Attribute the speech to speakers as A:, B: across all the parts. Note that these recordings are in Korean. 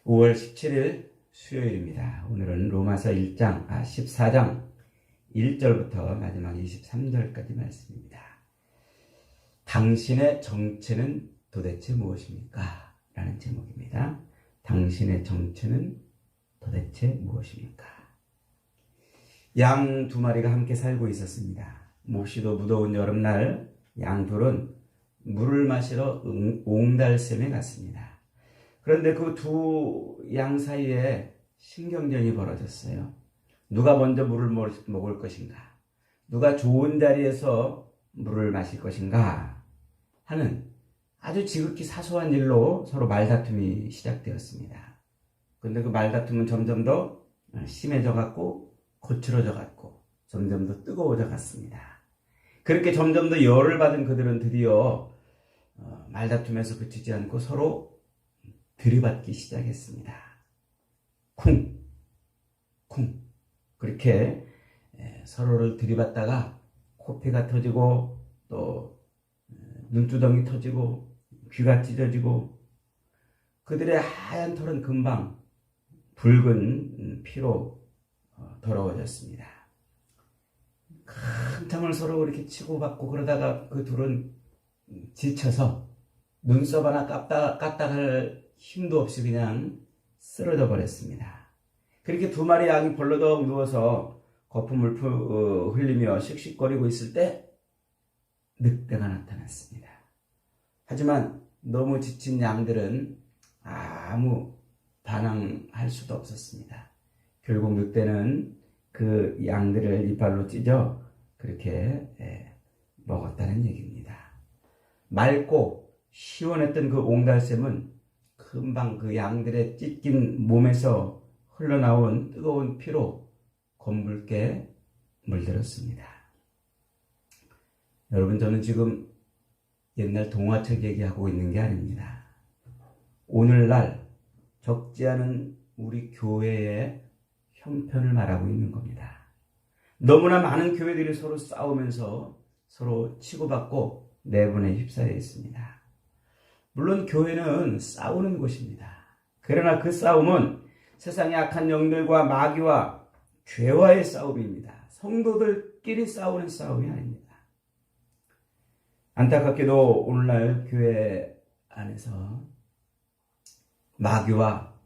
A: 5월 17일 수요일입니다. 오늘은 로마서 14장 1절부터 마지막 23절까지 말씀입니다. 당신의 정체는 도대체 무엇입니까? 라는 제목입니다. 당신의 정체는 도대체 무엇입니까? 양 두 마리가 함께 살고 있었습니다. 몹시도 무더운 여름날 양 둘은 물을 마시러 옹달샘에 갔습니다. 그런데 그 두 양 사이에 신경전이 벌어졌어요. 누가 먼저 물을 먹을 것인가? 누가 좋은 자리에서 물을 마실 것인가? 하는 아주 지극히 사소한 일로 서로 말다툼이 시작되었습니다. 그런데 그 말다툼은 점점 더 심해져 갔고 거칠어져 갔고 점점 더 뜨거워져 갔습니다. 그렇게 점점 더 열을 받은 그들은 드디어 말다툼에서 그치지 않고 서로 들이받기 시작했습니다. 쿵, 쿵. 그렇게 서로를 들이받다가 코피가 터지고 또 눈두덩이 터지고 귀가 찢어지고 그들의 하얀 털은 금방 붉은 피로 더러워졌습니다. 한참을 서로 이렇게 치고받고 그러다가 그 둘은 지쳐서 눈썹 하나 까딱할 힘도 없이 그냥 쓰러져 버렸습니다. 그렇게 두 마리 양이 벌러덩 누워서 거품을 흘리며 씩씩거리고 있을 때 늑대가 나타났습니다. 하지만 너무 지친 양들은 아무 반항할 수도 없었습니다. 결국 늑대는 그 양들을 이빨로 찢어 그렇게 먹었다는 얘기입니다. 맑고 시원했던 그 옹달샘은 금방 그 양들의 찢긴 몸에서 흘러나온 뜨거운 피로 검붉게 물들었습니다. 여러분, 저는 지금 옛날 동화책 얘기하고 있는 게 아닙니다. 오늘날 적지 않은 우리 교회의 형편을 말하고 있는 겁니다. 너무나 많은 교회들이 서로 싸우면서 서로 치고받고 내분에 휩싸여 있습니다. 물론 교회는 싸우는 곳입니다. 그러나 그 싸움은 세상의 악한 영들과 마귀와 죄와의 싸움입니다. 성도들끼리 싸우는 싸움이 아닙니다. 안타깝게도 오늘날 교회 안에서 마귀와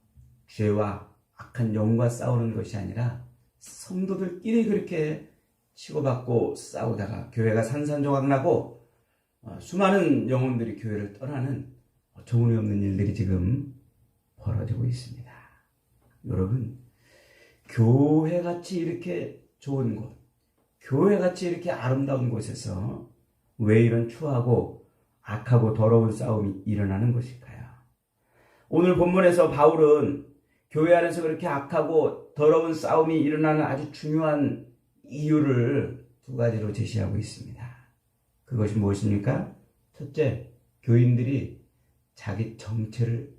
A: 죄와 악한 영과 싸우는 것이 아니라 성도들끼리 그렇게 치고받고 싸우다가 교회가 산산조각나고 수많은 영혼들이 교회를 떠나는 조문이 일들이 지금 벌어지고 있습니다. 여러분, 교회같이 이렇게 좋은 곳, 교회같이 이렇게 아름다운 곳에서 왜 이런 추하고 악하고 더러운 싸움이 일어나는 것일까요? 오늘 본문에서 바울은 교회 안에서 그렇게 악하고 더러운 싸움이 일어나는 아주 중요한 이유를 두 가지로 제시하고 있습니다. 그것이 무엇입니까? 첫째, 교인들이 자기 정체를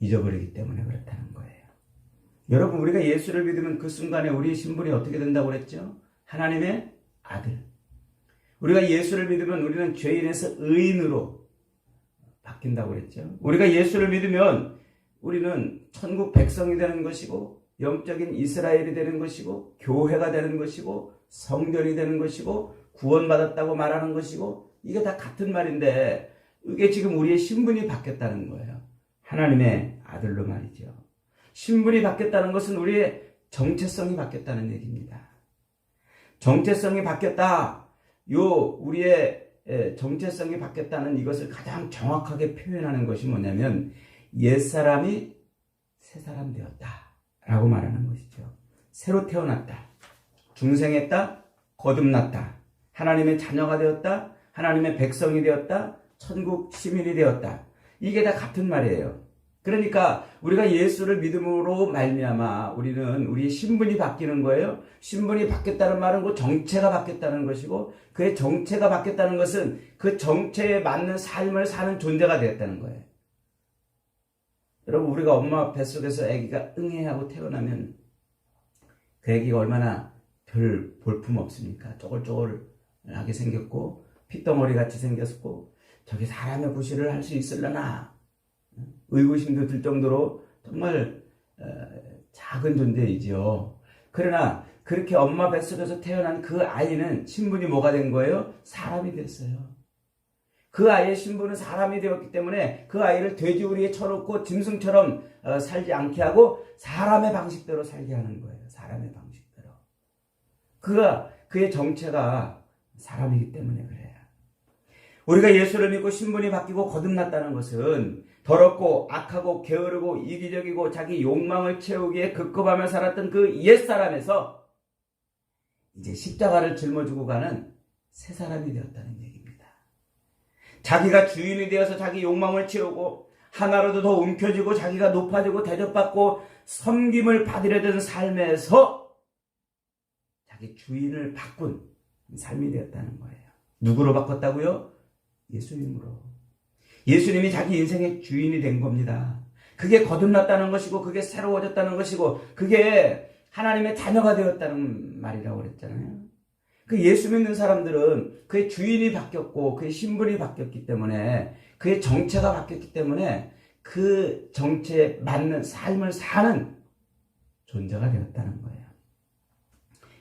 A: 잊어버리기 때문에 그렇다는 거예요. 여러분, 우리가 예수를 믿으면 그 순간에 우리의 신분이 어떻게 된다고 그랬죠? 하나님의 아들. 우리가 예수를 믿으면 우리는 죄인에서 의인으로 바뀐다고 그랬죠. 우리가 예수를 믿으면 우리는 천국 백성이 되는 것이고 영적인 이스라엘이 되는 것이고 교회가 되는 것이고 성전이 되는 것이고 구원받았다고 말하는 것이고 이게 다 같은 말인데 이게 지금 우리의 신분이 바뀌었다는 거예요. 하나님의 아들로 말이죠. 신분이 바뀌었다는 것은 우리의 정체성이 바뀌었다는 얘기입니다. 정체성이 바뀌었다. 우리의 정체성이 바뀌었다는 이것을 가장 정확하게 표현하는 것이 뭐냐면 옛사람이 새사람 되었다 라고 말하는 것이죠. 새로 태어났다. 중생했다. 거듭났다. 하나님의 자녀가 되었다. 하나님의 백성이 되었다. 천국 시민이 되었다. 이게 다 같은 말이에요. 그러니까 우리가 예수를 믿음으로 말미암아 우리는 우리의 신분이 바뀌는 거예요. 신분이 바뀌었다는 말은 그 정체가 바뀌었다는 것이고 그의 정체가 바뀌었다는 것은 그 정체에 맞는 삶을 사는 존재가 되었다는 거예요. 여러분, 우리가 엄마 뱃속에서 아기가 응애하고 태어나면 그 아기가 얼마나 별 볼품 없습니까? 쪼글쪼글하게 생겼고 핏덩어리 같이 생겼고 저게 사람의 구실을 할 수 있으려나 의구심도 들 정도로 정말 작은 존재이지요. 그러나 그렇게 엄마 뱃속에서 태어난 그 아이는 신분이 뭐가 된 거예요? 사람이 됐어요. 그 아이의 신분은 사람이 되었기 때문에 그 아이를 돼지우리에 쳐놓고 짐승처럼 살지 않게 하고 사람의 방식대로 살게 하는 거예요. 사람의 방식대로. 그의 정체가 사람이기 때문에 그래요. 우리가 예수를 믿고 신분이 바뀌고 거듭났다는 것은 더럽고 악하고 게으르고 이기적이고 자기 욕망을 채우기에 급급하며 살았던 그 옛사람에서 이제 십자가를 짊어지고 가는 새 사람이 되었다는 얘기입니다. 자기가 주인이 되어서 자기 욕망을 채우고 하나로도 더 움켜쥐고 자기가 높아지고 대접받고 섬김을 받으려던 삶에서 자기 주인을 바꾼 삶이 되었다는 거예요. 누구로 바꿨다고요? 예수님으로. 예수님이 자기 인생의 주인이 된 겁니다. 그게 거듭났다는 것이고 그게 새로워졌다는 것이고 그게 하나님의 자녀가 되었다는 말이라고 그랬잖아요. 그 예수 믿는 사람들은 그의 주인이 바뀌었고 그의 신분이 바뀌었기 때문에 그의 정체가 바뀌었기 때문에 그 정체에 맞는 삶을 사는 존재가 되었다는 거예요.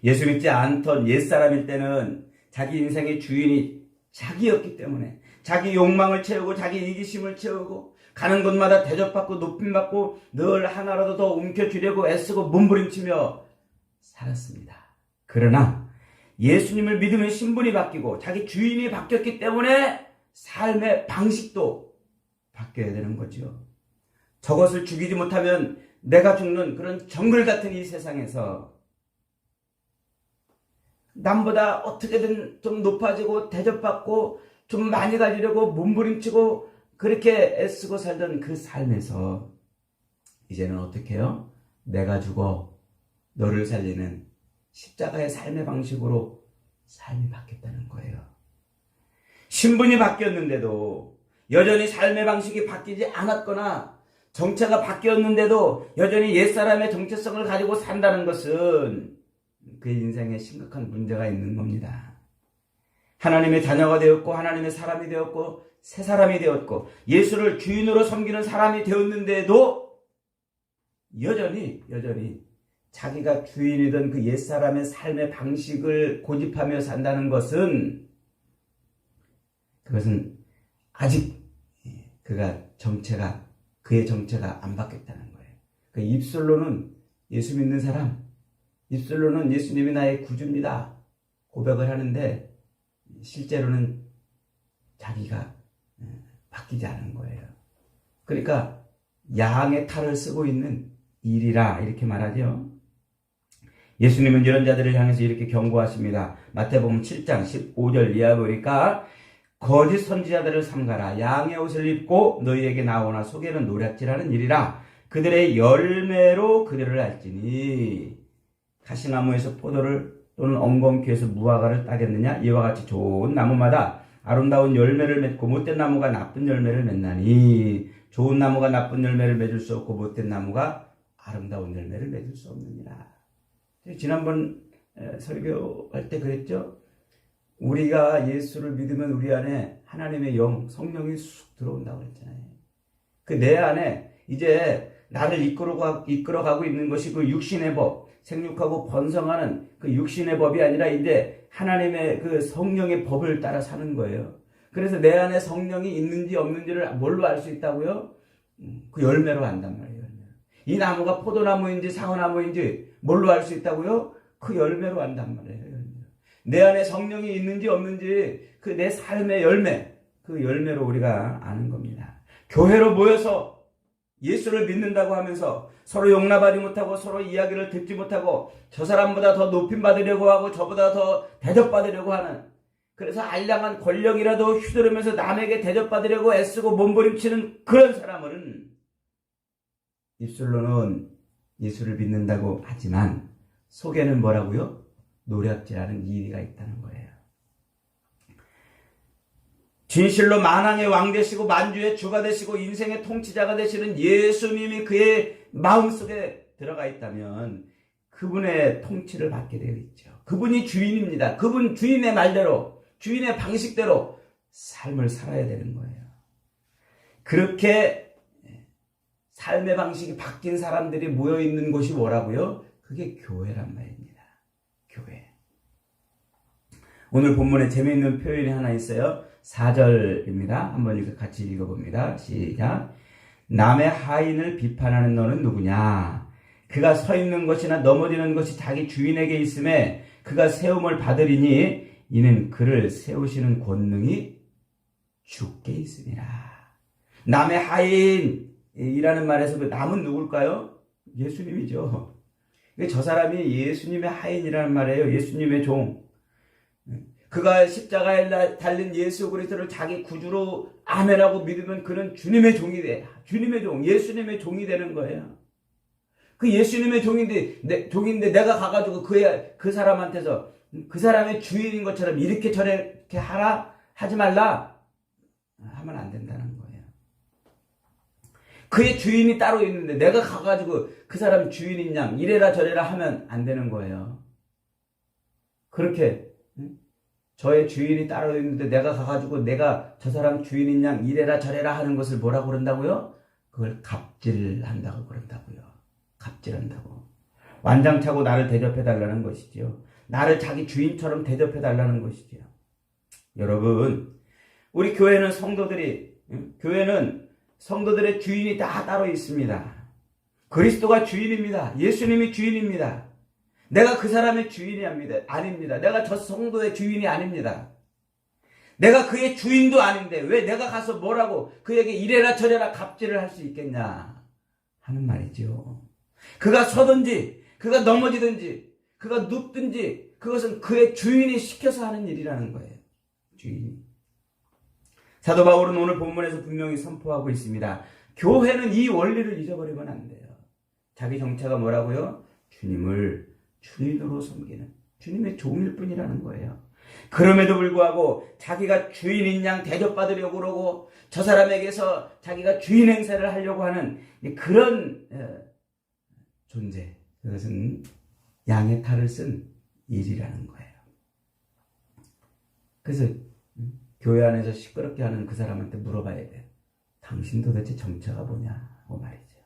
A: 예수 믿지 않던 옛사람일 때는 자기 인생의 주인이 자기였기 때문에 자기 욕망을 채우고 자기 이기심을 채우고 가는 곳마다 대접받고 높임받고 늘 하나라도 더 움켜쥐려고 애쓰고 몸부림치며 살았습니다. 그러나 예수님을 믿으면 신분이 바뀌고 자기 주인이 바뀌었기 때문에 삶의 방식도 바뀌어야 되는 거죠. 저것을 죽이지 못하면 내가 죽는 그런 정글 같은 이 세상에서 남보다 어떻게든 좀 높아지고 대접받고 좀 많이 가지려고 몸부림치고 그렇게 애쓰고 살던 그 삶에서 이제는 어떻게 해요? 내가 죽어 너를 살리는 십자가의 삶의 방식으로 삶이 바뀌었다는 거예요. 신분이 바뀌었는데도 여전히 삶의 방식이 바뀌지 않았거나 정체가 바뀌었는데도 여전히 옛사람의 정체성을 가지고 산다는 것은 그 인생에 심각한 문제가 있는 겁니다. 하나님의 자녀가 되었고 하나님의 사람이 되었고 새 사람이 되었고 예수를 주인으로 섬기는 사람이 되었는데도 여전히 자기가 주인이던 그 옛사람의 삶의 방식을 고집하며 산다는 것은 그것은 아직 그의 정체가 안 바뀌었다는 거예요. 그 입술로는 예수 믿는 사람, 입술로는 예수님이 나의 구주입니다 고백을 하는데 실제로는 자기가 바뀌지 않은 거예요. 그러니까 양의 탈을 쓰고 있는 일이라 이렇게 말하죠. 예수님은 이런 자들을 향해서 이렇게 경고하십니다. 마태복음 7장 15절 이하 보니까 거짓 선지자들을 삼가라. 양의 옷을 입고 너희에게 나오나 속에는 노략질하는 일이라. 그들의 열매로 그들을 알지니 가시나무에서 포도를 또는 엉겅퀴에서 무화과를 따겠느냐? 이와 같이 좋은 나무마다 아름다운 열매를 맺고 못된 나무가 나쁜 열매를 맺나니 좋은 나무가 나쁜 열매를 맺을 수 없고 못된 나무가 아름다운 열매를 맺을 수 없느니라. 지난번 설교할 때 그랬죠? 우리가 예수를 믿으면 우리 안에 하나님의 영, 성령이 쑥 들어온다고 그랬잖아요. 그 내 안에 이제 나를 이끌어가고 있는 것이 그 육신의 법, 생육하고 번성하는 그 육신의 법이 아니라 이제 하나님의 그 성령의 법을 따라 사는 거예요. 그래서 내 안에 성령이 있는지 없는지를 뭘로 알 수 있다고요? 그 열매로 안단 말이에요. 이 나무가 포도나무인지 사과나무인지 뭘로 알 수 있다고요? 그 열매로 안단 말이에요. 내 안에 성령이 있는지 없는지 그 내 삶의 열매, 그 열매로 우리가 아는 겁니다. 교회로 모여서 예수를 믿는다고 하면서 서로 용납하지 못하고 서로 이야기를 듣지 못하고 저 사람보다 더 높임받으려고 하고 저보다 더 대접받으려고 하는, 그래서 알량한 권력이라도 휘두르면서 남에게 대접받으려고 애쓰고 몸부림치는 그런 사람은 입술로는 예수를 믿는다고 하지만 속에는 뭐라고요? 노략질하는 이의가 있다는 거예요. 진실로 만왕의 왕 되시고 만주의 주가 되시고 인생의 통치자가 되시는 예수님이 그의 마음속에 들어가 있다면 그분의 통치를 받게 되어 있죠. 그분이 주인입니다. 그분 주인의 말대로, 주인의 방식대로 삶을 살아야 되는 거예요. 그렇게 삶의 방식이 바뀐 사람들이 모여있는 곳이 뭐라고요? 그게 교회란 말입니다. 교회. 오늘 본문에 재미있는 표현이 하나 있어요. 4절입니다. 한번 같이 읽어봅니다. 시작. 남의 하인을 비판하는 너는 누구냐? 그가 서 있는 것이나 넘어지는 것이 자기 주인에게 있음에 그가 세움을 받으리니 이는 그를 세우시는 권능이 주께 있으니라. 남의 하인이라는 말에서 그 남은 누굴까요? 예수님이죠. 저 사람이 예수님의 하인이라는 말이에요. 예수님의 종. 그가 십자가에 달린 예수 그리스도를 자기 구주로 아멘하고 믿으면 그는 주님의 종이 돼. 주님의 종, 예수님의 종이 되는 거예요. 그 예수님의 종인데 내가 가가지고 그 사람한테서 그 사람의 주인인 것처럼 이렇게 저렇게 하라 하지 말라 하면 안 된다는 거예요. 그의 주인이 따로 있는데 내가 가가지고 그 사람 주인인 양 이래라 저래라 하면 안 되는 거예요. 그렇게 저의 주인이 따로 있는데 내가 가가지고 내가 저 사람 주인인 양 이래라 저래라 하는 것을 뭐라고 그런다고요? 그걸 갑질한다고 그런다고요. 갑질한다고. 완장차고 나를 대접해달라는 것이지요. 나를 자기 주인처럼 대접해달라는 것이지요. 여러분, 우리 교회는 성도들의 주인이 다 따로 있습니다. 그리스도가 주인입니다. 예수님이 주인입니다. 내가 그 사람의 주인이 아닙니다. 내가 저 성도의 주인이 아닙니다. 내가 그의 주인도 아닌데 왜 내가 가서 뭐라고 그에게 이래라 저래라 갑질을 할 수 있겠냐 하는 말이죠. 그가 서든지 그가 넘어지든지 그가 눕든지 그것은 그의 주인이 시켜서 하는 일이라는 거예요. 주인이. 사도 바울은 오늘 본문에서 분명히 선포하고 있습니다. 교회는 이 원리를 잊어버리면 안 돼요. 자기 정체가 뭐라고요? 주님을 주인으로 섬기는 주님의 종일 뿐이라는 거예요. 그럼에도 불구하고 자기가 주인인 양 대접받으려고 그러고 저 사람에게서 자기가 주인 행세를 하려고 하는 그런 존재. 그것은 양의 탈을 쓴 일이라는 거예요. 그래서 교회 안에서 시끄럽게 하는 그 사람한테 물어봐야 돼요. 당신 도대체 정체가 뭐냐고 말이죠.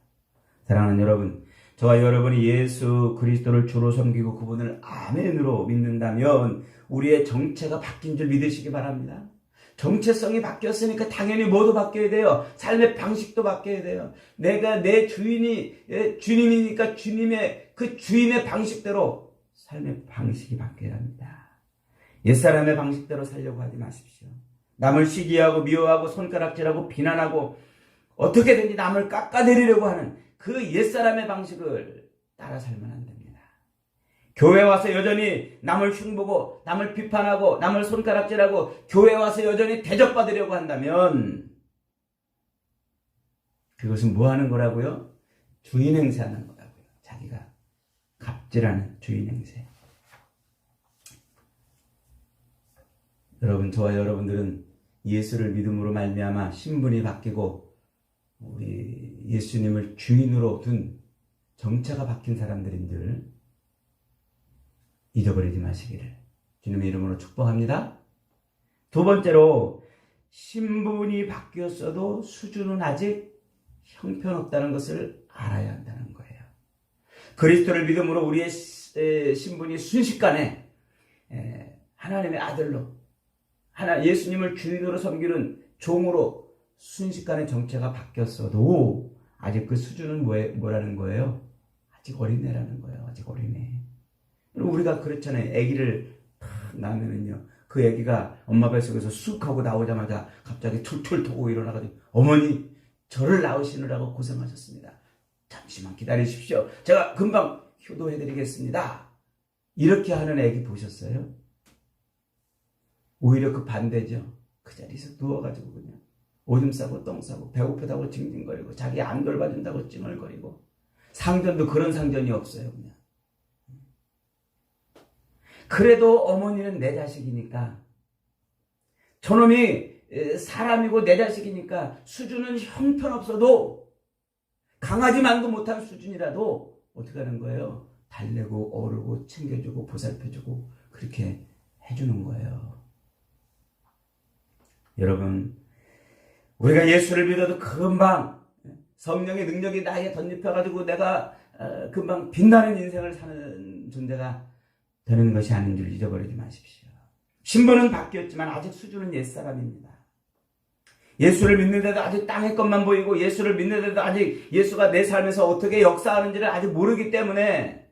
A: 사랑하는 여러분, 저와 여러분이 예수 그리스도를 주로 섬기고 그분을 아멘으로 믿는다면 우리의 정체가 바뀐 줄 믿으시기 바랍니다. 정체성이 바뀌었으니까 당연히 뭐도 바뀌어야 돼요. 삶의 방식도 바뀌어야 돼요. 내가 내 주님이니까 주님의 그 주인의 방식대로 삶의 방식이 바뀌어야 합니다. 옛사람의 방식대로 살려고 하지 마십시오. 남을 시기하고 미워하고 손가락질하고 비난하고 어떻게든지 남을 깎아내리려고 하는 그 옛사람의 방식을 따라 살면 안 됩니다. 교회 와서 여전히 남을 흉보고 남을 비판하고 남을 손가락질하고 교회 와서 여전히 대접받으려고 한다면 그것은 뭐 하는 거라고요? 주인 행세하는 거라고요. 자기가 갑질하는 주인 행세. 여러분, 저와 여러분들은 예수를 믿음으로 말미암아 신분이 바뀌고 우리 예수님을 주인으로 둔 정체가 바뀐 사람들인 줄 잊어버리지 마시기를 주님의 이름으로 축복합니다. 두 번째로 신분이 바뀌었어도 수준은 아직 형편없다는 것을 알아야 한다는 거예요. 그리스도를 믿음으로 우리의 신분이 순식간에 하나님의 아들로 예수님을 주인으로 섬기는 종으로 순식간에 정체가 바뀌었어도 아직 그 수준은 뭐라는 거예요? 아직 어린애라는 거예요. 아직 어린애. 우리가 그렇잖아요. 아기를 탁 낳으면은요, 그 아기가 엄마 뱃속에서 쑥 하고 나오자마자 갑자기 툴툴 토고 일어나가지고 어머니 저를 낳으시느라고 고생하셨습니다. 잠시만 기다리십시오. 제가 금방 효도해드리겠습니다. 이렇게 하는 아기 보셨어요? 오히려 그 반대죠. 그 자리에서 누워가지고 그냥 오줌 싸고 똥 싸고 배고프다고 징징거리고 자기 안 돌봐준다고 찡얼거리고 상전도 그런 상전이 없어요. 그냥. 그래도 어머니는 내 자식이니까 저놈이 사람이고 내 자식이니까 수준은 형편없어도 강아지만도 못한 수준이라도 어떻게 하는 거예요? 달래고 어르고 챙겨주고 보살펴주고 그렇게 해주는 거예요. 여러분, 우리가 예수를 믿어도 금방 성령의 능력이 나에게 덧입혀가지고 내가 금방 빛나는 인생을 사는 존재가 되는 것이 아닌 줄 잊어버리지 마십시오. 신분은 바뀌었지만 아직 수준은 옛사람입니다. 예수를 믿는데도 아직 땅의 것만 보이고 예수를 믿는데도 아직 예수가 내 삶에서 어떻게 역사하는지를 아직 모르기 때문에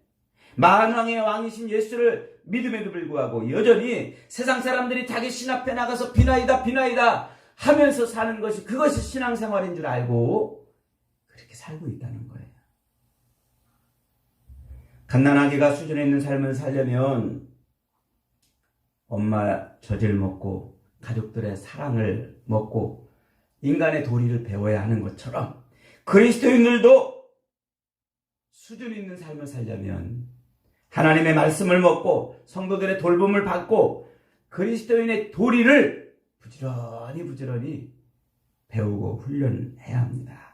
A: 만왕의 왕이신 예수를 믿음에도 불구하고 여전히 세상 사람들이 자기 신 앞에 나가서 비나이다 비나이다 하면서 사는 것이 그것이 신앙생활인 줄 알고 그렇게 살고 있다는 거예요. 갓난아기가 수준에 있는 삶을 살려면 엄마 젖을 먹고 가족들의 사랑을 먹고 인간의 도리를 배워야 하는 것처럼 그리스도인들도 수준 있는 삶을 살려면 하나님의 말씀을 먹고 성도들의 돌봄을 받고 그리스도인의 도리를 부지런히 배우고 훈련해야 합니다.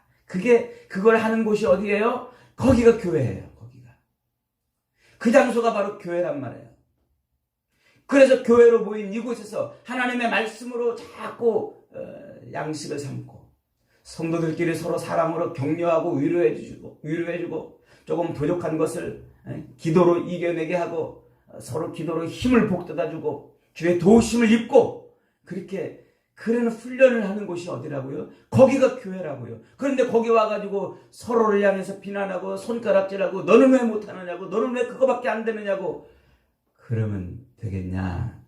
A: 그걸 하는 곳이 어디예요? 거기가 교회예요. 거기가. 그 장소가 바로 교회란 말이에요. 그래서 교회로 모인 이곳에서 하나님의 말씀으로 자꾸 양식을 삼고 성도들끼리 서로 사랑으로 격려하고 위로해주고 조금 부족한 것을 기도로 이겨내게 하고 서로 기도로 힘을 북돋아주고 주의 도우심을 입고 그렇게 그런 훈련을 하는 곳이 어디라고요? 거기가 교회라고요. 그런데 거기 와가지고 서로를 향해서 비난하고 손가락질하고 너는 왜 못하느냐고 너는 왜 그거밖에 안 되느냐고 그러면 되겠냐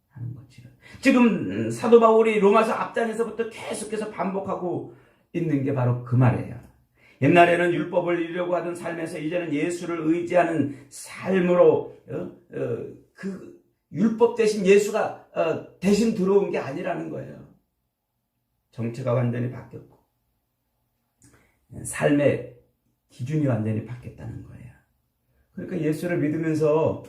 A: 하는 거죠. 지금 사도 바울이 로마서 앞장에서부터 계속해서 반복하고 있는 게 바로 그 말이에요. 옛날에는 율법을 이루려고 하던 삶에서 이제는 예수를 의지하는 삶으로 그 율법 대신 예수가 대신 들어온 게 아니라는 거예요. 정체가 완전히 바뀌었고 삶의 기준이 완전히 바뀌었다는 거예요. 그러니까 예수를 믿으면서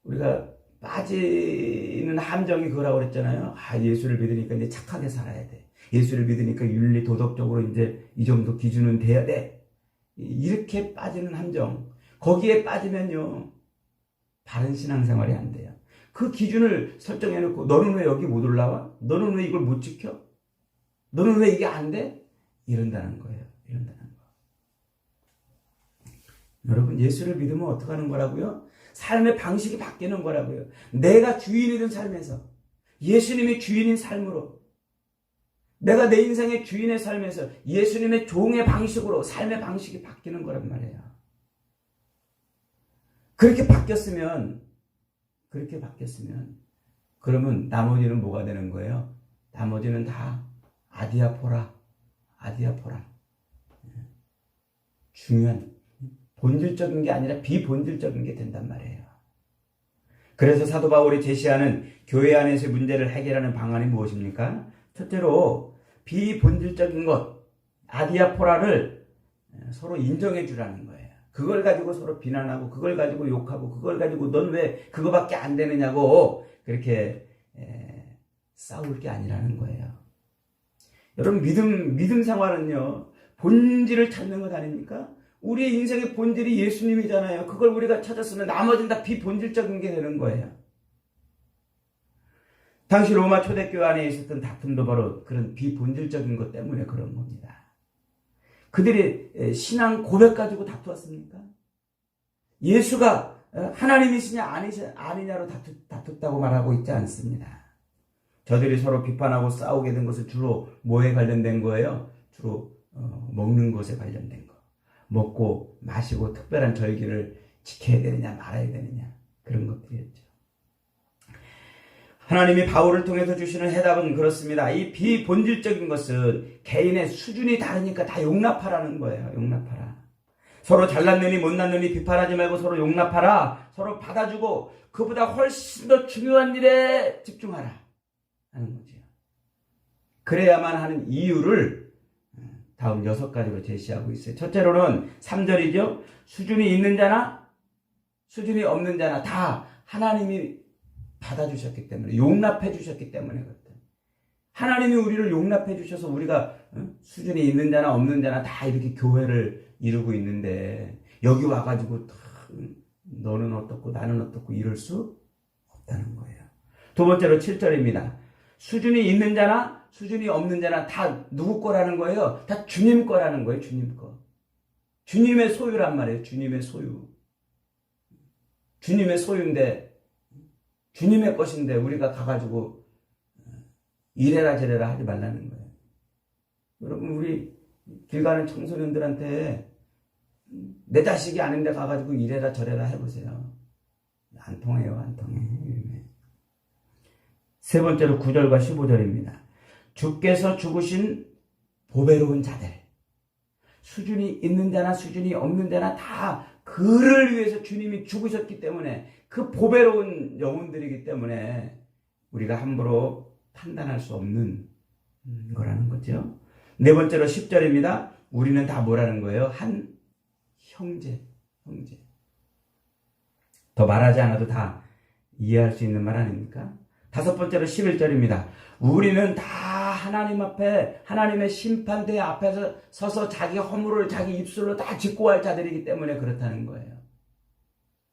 A: 우리가 빠지는 함정이 그거라고 그랬잖아요. 예수를 믿으니까 이제 착하게 살아야 돼. 예수를 믿으니까 윤리 도덕적으로 이제 이 정도 기준은 돼야 돼. 이렇게 빠지는 함정. 거기에 빠지면요. 바른 신앙생활이 안 돼요. 그 기준을 설정해놓고 너는 왜 여기 못 올라와? 너는 왜 이걸 못 지켜? 너는 왜 이게 안 돼? 이런다는 거예요. 이런다는 거. 여러분 예수를 믿으면 어떻게 하는 거라고요? 삶의 방식이 바뀌는 거라고요. 내가 주인이던 삶에서 예수님이 주인인 삶으로 내가 내 인생의 주인의 삶에서 예수님의 종의 방식으로 삶의 방식이 바뀌는 거란 말이에요. 그렇게 바뀌었으면 그러면 나머지는 뭐가 되는 거예요? 나머지는 다 아디아포라. 중요한 본질적인 게 아니라 비본질적인 게 된단 말이에요. 그래서 사도 바울이 제시하는 교회 안에서의 문제를 해결하는 방안이 무엇입니까? 첫째로 비본질적인 것, 아디아포라를 서로 인정해 주라는 거예요. 그걸 가지고 서로 비난하고 그걸 가지고 욕하고 그걸 가지고 넌 왜 그거밖에 안 되느냐고 그렇게 싸울 게 아니라는 거예요. 여러분 믿음 생활은요 본질을 찾는 것 아닙니까? 우리의 인생의 본질이 예수님이잖아요. 그걸 우리가 찾았으면 나머지는 다 비본질적인 게 되는 거예요. 당시 로마 초대교회 안에 있었던 다툼도 바로 그런 비본질적인 것 때문에 그런 겁니다. 그들이 신앙 고백 가지고 다투었습니까? 예수가 하나님이시냐 아니냐로 다투었다고 말하고 있지 않습니다. 저들이 서로 비판하고 싸우게 된 것은 주로 뭐에 관련된 거예요? 주로 먹는 것에 관련된 거. 먹고 마시고 특별한 절기를 지켜야 되느냐 말아야 되느냐 그런 것들이었죠. 하나님이 바울을 통해서 주시는 해답은 그렇습니다. 이 비본질적인 것은 개인의 수준이 다르니까 다 용납하라는 거예요. 용납하라. 서로 잘났느니 못났느니 비판하지 말고 서로 용납하라. 서로 받아주고 그보다 훨씬 더 중요한 일에 집중하라 하는 거죠. 그래야만 하는 이유를 다음 6가지로 제시하고 있어요. 첫째로는 3절이죠. 수준이 있는 자나 수준이 없는 자나 다 하나님이 받아주셨기 때문에 용납해 주셨기 때문에 그렇다. 하나님이 우리를 용납해 주셔서 우리가 수준이 있는 자나 없는 자나 다 이렇게 교회를 이루고 있는데 여기 와가지고 너는 어떻고 나는 어떻고 이럴 수 없다는 거예요. 두 번째로 7절입니다. 수준이 있는 자나 수준이 없는 자나 다 누구 거라는 거예요? 다 주님 거라는 거예요. 주님 거. 주님의 소유란 말이에요. 주님의 소유. 주님의 소유인데 주님의 것인데 우리가 가가지고 이래라 저래라 하지 말라는 거예요. 여러분 우리 길 가는 청소년들한테 내 자식이 아닌데 가가지고 이래라 저래라 해보세요. 안 통해요. 안 통해. 세 번째로 9절과 15절입니다. 주께서 죽으신 보배로운 자들, 수준이 있는 자나 수준이 없는 자나 다 그를 위해서 주님이 죽으셨기 때문에 그 보배로운 영혼들이기 때문에 우리가 함부로 판단할 수 없는 거라는 거죠. 네 번째로 10절입니다. 우리는 다 뭐라는 거예요? 한 형제. 더 말하지 않아도 다 이해할 수 있는 말 아닙니까? 다섯 번째로 11절입니다. 우리는 다 하나님 앞에 하나님의 심판대 앞에서 서서 자기 허물을 자기 입술로 다 짓고 할 자들이기 때문에 그렇다는 거예요.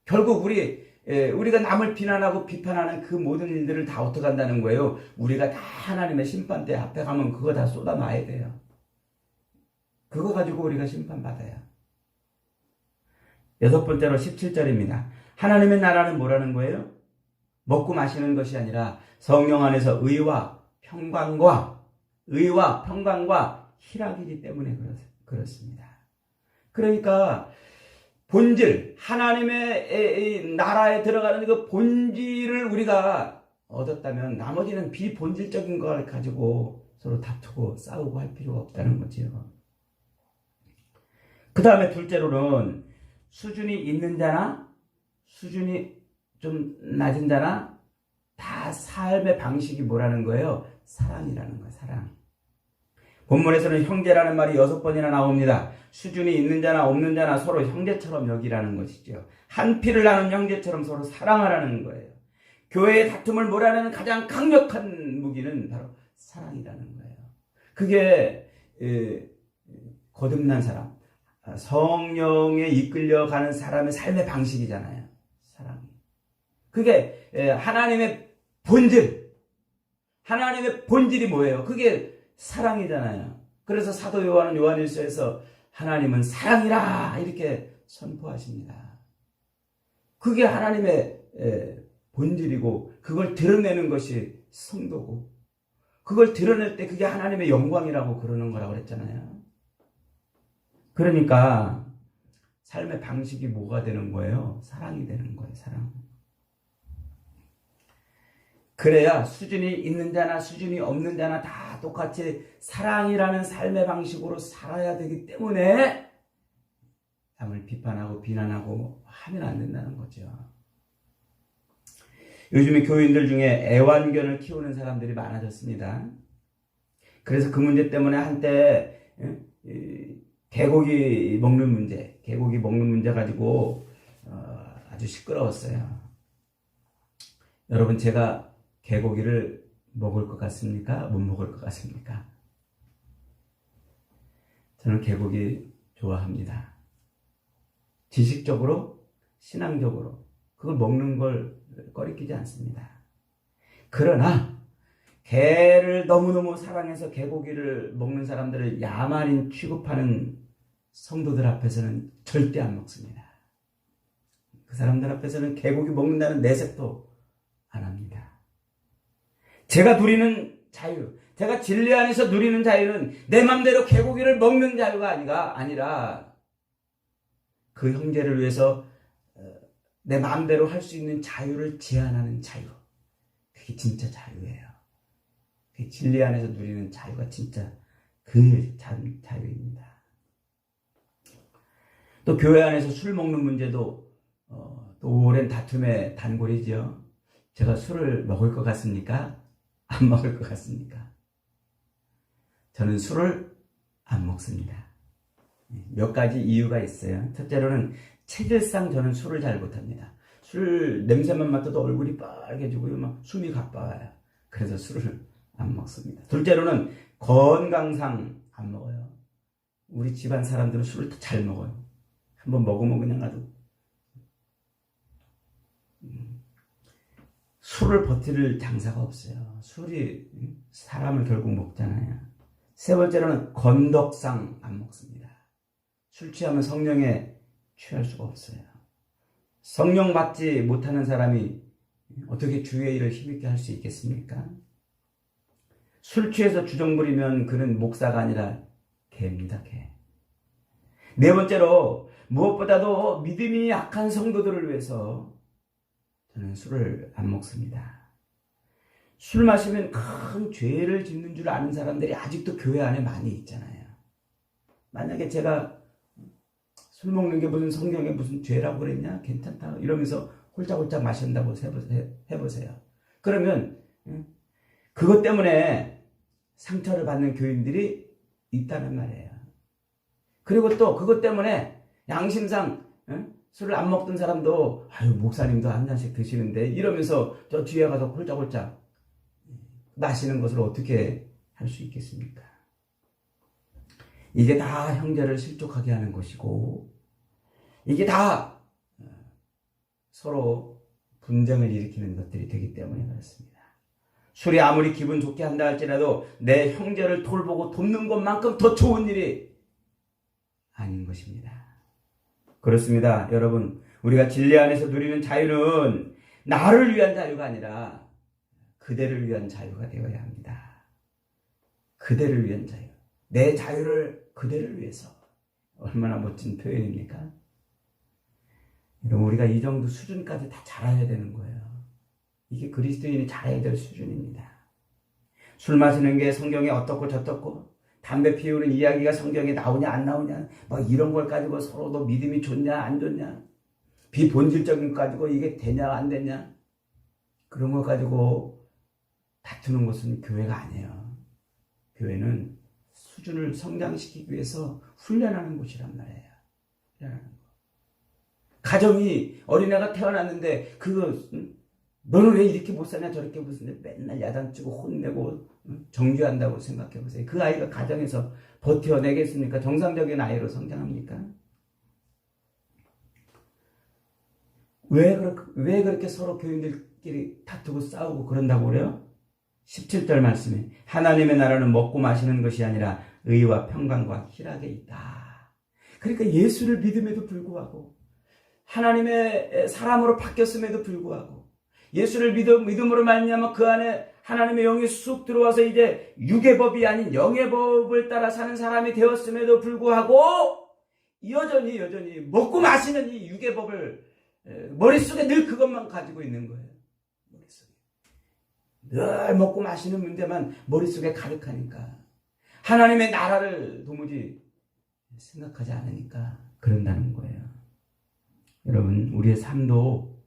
A: 결국 우리가 남을 비난하고 비판하는 그 모든 일들을 다 어떻게 한다는 거예요? 우리가 다 하나님의 심판대 앞에 가면 그거 다 쏟아놔야 돼요. 그거 가지고 우리가 심판받아요. 여섯 번째로 17절입니다. 하나님의 나라는 뭐라는 거예요? 먹고 마시는 것이 아니라 성령 안에서 의와 평강과 희락이기 때문에 그렇습니다. 그러니까 본질, 하나님의 나라에 들어가는 그 본질을 우리가 얻었다면 나머지는 비본질적인 걸 가지고 서로 다투고 싸우고 할 필요가 없다는 거지요. 그 다음에 둘째로는 수준이 있는 자나 수준이 좀 낮은 자나 다 삶의 방식이 뭐라는 거예요? 사랑이라는 거예요. 사랑. 본문에서는 형제라는 말이 6번이나 나옵니다. 수준이 있는 자나 없는 자나 서로 형제처럼 여기라는 것이죠. 한 피를 나눈 형제처럼 서로 사랑하라는 거예요. 교회의 다툼을 몰아내는 가장 강력한 무기는 바로 사랑이라는 거예요. 그게 거듭난 사람, 성령에 이끌려가는 사람의 삶의 방식이잖아요. 사랑이. 그게 하나님의 본질, 하나님의 본질이 뭐예요? 그게 사랑이잖아요. 그래서 사도 요한은 요한일서에서 하나님은 사랑이라 이렇게 선포하십니다. 그게 하나님의 본질이고 그걸 드러내는 것이 성도고 그걸 드러낼 때 그게 하나님의 영광이라고 그러는 거라고 그랬잖아요. 그러니까 삶의 방식이 뭐가 되는 거예요? 사랑이 되는 거예요. 사랑. 그래야 수준이 있는 자나 수준이 없는 자나 다 똑같이 사랑이라는 삶의 방식으로 살아야 되기 때문에 남을 비판하고 비난하고 하면 안 된다는 거죠. 요즘에 교인들 중에 애완견을 키우는 사람들이 많아졌습니다. 그래서 그 문제 때문에 한때 개고기 먹는 문제 가지고 아주 시끄러웠어요. 여러분 제가 개고기를 먹을 것 같습니까? 못 먹을 것 같습니까? 저는 개고기 좋아합니다. 지식적으로, 신앙적으로 그걸 먹는 걸 꺼리끼지 않습니다. 그러나 개를 너무너무 사랑해서 개고기를 먹는 사람들을 야만인 취급하는 성도들 앞에서는 절대 안 먹습니다. 그 사람들 앞에서는 개고기 먹는다는 내색도 안 합니다. 제가 누리는 자유, 제가 진리 안에서 누리는 자유는 내 맘대로 개고기를 먹는 자유가 아니라 그 형제를 위해서 내 마음대로 할 수 있는 자유를 제한하는 자유. 그게 진짜 자유예요. 그 진리 안에서 누리는 자유가 진짜 그 자유입니다. 또 교회 안에서 술 먹는 문제도 또 오랜 다툼의 단골이죠. 제가 술을 먹을 것 같습니까? 안 먹을 것 같습니까? 저는 술을 안 먹습니다. 몇 가지 이유가 있어요. 첫째로는 체질상 저는 술을 잘 못합니다. 술 냄새만 맡아도 얼굴이 빨개지고 막 숨이 가빠와요. 그래서 술을 안 먹습니다. 둘째로는 건강상 안 먹어요. 우리 집안 사람들은 술을 잘 먹어요. 한번 먹으면 그냥 아주 술을 버틸 장사가 없어요. 술이 사람을 결국 먹잖아요. 세 번째로는 건덕상 안 먹습니다. 술 취하면 성령에 취할 수가 없어요. 성령 받지 못하는 사람이 어떻게 주의 일을 힘있게 할 수 있겠습니까? 술 취해서 주정 부리면 그는 목사가 아니라 개입니다, 개. 네 번째로 무엇보다도 믿음이 약한 성도들을 위해서 저는 술을 안 먹습니다. 술 마시면 큰 죄를 짓는 줄 아는 사람들이 아직도 교회 안에 많이 있잖아요. 만약에 제가 술 먹는 게 무슨 성경에 무슨 죄라고 그랬냐? 괜찮다. 이러면서 홀짝홀짝 마신다고 해보세요. 그러면 그것 때문에 상처를 받는 교인들이 있다는 말이에요. 그리고 또 그것 때문에 양심상 술을 안 먹던 사람도 아유 목사님도 한 잔씩 드시는데 이러면서 저 뒤에 가서 홀짝홀짝 마시는 것을 어떻게 할 수 있겠습니까? 이게 다 형제를 실족하게 하는 것이고 이게 다 서로 분쟁을 일으키는 것들이 되기 때문에 그렇습니다. 술이 아무리 기분 좋게 한다 할지라도 내 형제를 돌보고 돕는 것만큼 더 좋은 일이 아닌 것입니다. 그렇습니다. 여러분, 우리가 진리 안에서 누리는 자유는 나를 위한 자유가 아니라 그대를 위한 자유가 되어야 합니다. 그대를 위한 자유. 내 자유를 그대를 위해서. 얼마나 멋진 표현입니까? 여러분, 우리가 이 정도 수준까지 다 잘해야 되는 거예요. 이게 그리스도인이 잘해야 될 수준입니다. 술 마시는 게 성경에 어떻고 저떻고 담배 피우는 이야기가 성경에 나오냐 안 나오냐 막 이런 걸 가지고 서로 너 믿음이 좋냐 안 좋냐 비본질적인 거 가지고 이게 되냐 안 되냐 그런 거 가지고 다투는 것은 교회가 아니에요. 교회는 수준을 성장시키기 위해서 훈련하는 곳이란 말이에요. 훈련하는 거. 가정이 어린애가 태어났는데 그거 너는 왜 이렇게 못 사냐 저렇게 못 사냐 맨날 야단치고 혼내고 정죄한다고 생각해보세요. 그 아이가 가정에서 버텨내겠습니까? 정상적인 아이로 성장합니까? 왜 그렇게 서로 교인들끼리 다투고 싸우고 그런다고 그래요? 17절 말씀에 하나님의 나라는 먹고 마시는 것이 아니라 의와 평강과 희락에 있다. 그러니까 예수를 믿음에도 불구하고 하나님의 사람으로 바뀌었음에도 불구하고 예수를 믿음으로 말미암아 그 안에 하나님의 영이 쑥 들어와서 이제 육의 법이 아닌 영의 법을 따라 사는 사람이 되었음에도 불구하고 여전히 먹고 마시는 이 육의 법을 머릿속에 늘 그것만 가지고 있는 거예요. 머릿속에. 늘 먹고 마시는 문제만 머릿속에 가득하니까 하나님의 나라를 도무지 생각하지 않으니까 그런다는 거예요. 여러분, 우리의 삶도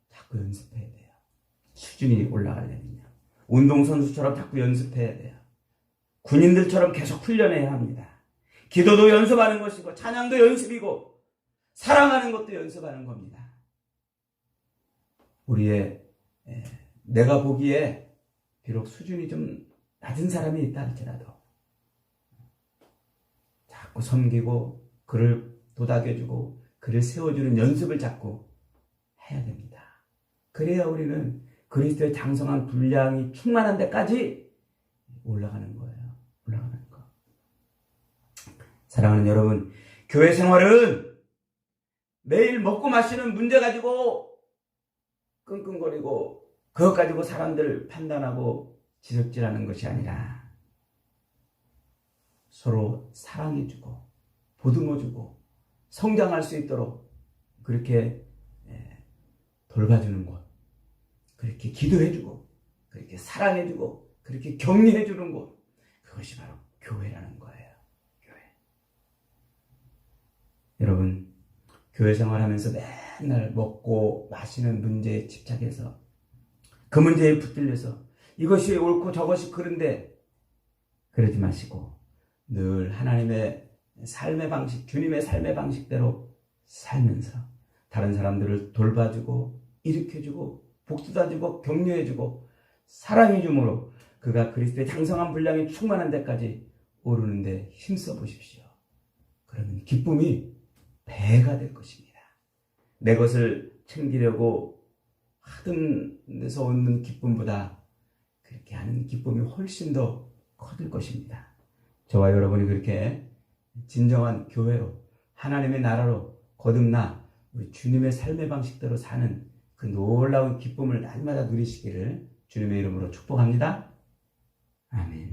A: 자꾸 연습해야 돼요. 수준이 올라가려면요. 운동선수처럼 자꾸 연습해야 돼요. 군인들처럼 계속 훈련해야 합니다. 기도도 연습하는 것이고 찬양도 연습이고 사랑하는 것도 연습하는 겁니다. 내가 보기에 비록 수준이 좀 낮은 사람이 있다 할지라도 자꾸 섬기고 그를 도닥여주고 그를 세워주는 연습을 자꾸 해야 됩니다. 그래야 우리는 그리스도의 장성한 분량이 충만한 데까지 올라가는 거예요. 올라가는 거. 사랑하는 여러분, 교회 생활은 매일 먹고 마시는 문제 가지고 끙끙거리고 그것 가지고 사람들 판단하고 지적질하는 것이 아니라 서로 사랑해주고 보듬어주고 성장할 수 있도록 그렇게 돌봐주는 곳, 그렇게 기도해주고 그렇게 사랑해주고 그렇게 격려해주는 곳, 그것이 바로 교회라는 거예요. 교회. 여러분, 교회 생활하면서 맨날 먹고 마시는 문제에 집착해서 그 문제에 붙들려서 이것이 옳고 저것이 그런데 그러지 마시고 늘 하나님의 삶의 방식, 주님의 삶의 방식대로 살면서 다른 사람들을 돌봐주고 일으켜주고 복돋아주고 격려해주고 사랑해줌으로 그가 그리스도의 장성한 분량이 충만한 데까지 오르는데 힘써 보십시오. 그러면 기쁨이 배가 될 것입니다. 내 것을 챙기려고 하던 데서 얻는 기쁨보다 그렇게 하는 기쁨이 훨씬 더 커질 것입니다. 저와 여러분이 그렇게 진정한 교회로 하나님의 나라로 거듭나 우리 주님의 삶의 방식대로 사는 그 놀라운 기쁨을 날마다 누리시기를 주님의 이름으로 축복합니다. 아멘.